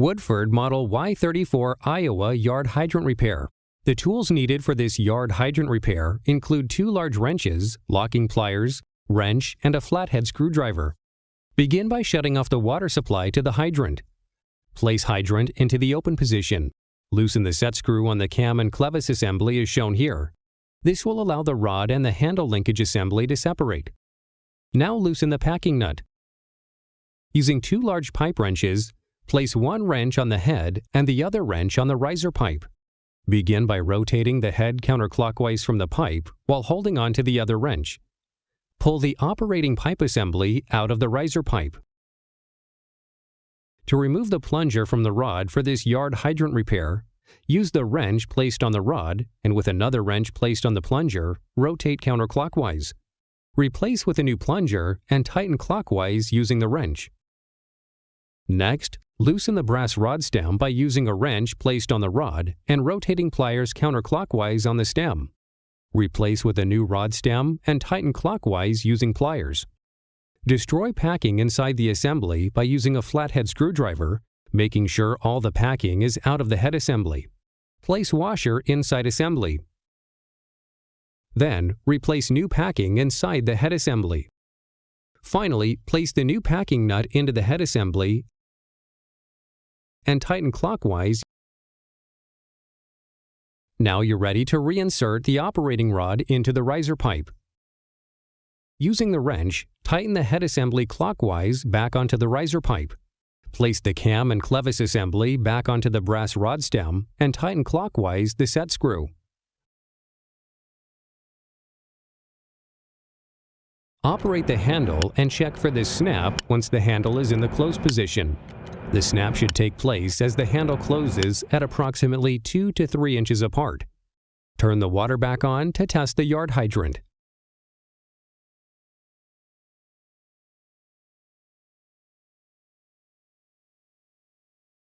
Woodford Model Y34 Iowa Yard Hydrant Repair. The tools needed for this yard hydrant repair include 2 large wrenches, locking pliers, wrench, and a flathead screwdriver. Begin by shutting off the water supply to the hydrant. Place hydrant into the open position. Loosen the set screw on the cam and clevis assembly as shown here. This will allow the rod and the handle linkage assembly to separate. Now loosen the packing nut. Using 2 large pipe wrenches, place one wrench on the head and the other wrench on the riser pipe. Begin by rotating the head counterclockwise from the pipe while holding on to the other wrench. Pull the operating pipe assembly out of the riser pipe. To remove the plunger from the rod for this yard hydrant repair, use the wrench placed on the rod and with another wrench placed on the plunger, rotate counterclockwise. Replace with a new plunger and tighten clockwise using the wrench. Next, loosen the brass rod stem by using a wrench placed on the rod and rotating pliers counterclockwise on the stem. Replace with a new rod stem and tighten clockwise using pliers. Destroy packing inside the assembly by using a flathead screwdriver, making sure all the packing is out of the head assembly. Place washer inside assembly. Then, replace new packing inside the head assembly. Finally, place the new packing nut into the head assembly and tighten clockwise. Now you're ready to reinsert the operating rod into the riser pipe. Using the wrench, tighten the head assembly clockwise back onto the riser pipe. Place the cam and clevis assembly back onto the brass rod stem and tighten clockwise the set screw. Operate the handle and check for the snap once the handle is in the close position. The snap should take place as the handle closes at approximately 2 to 3 inches apart. Turn the water back on to test the yard hydrant.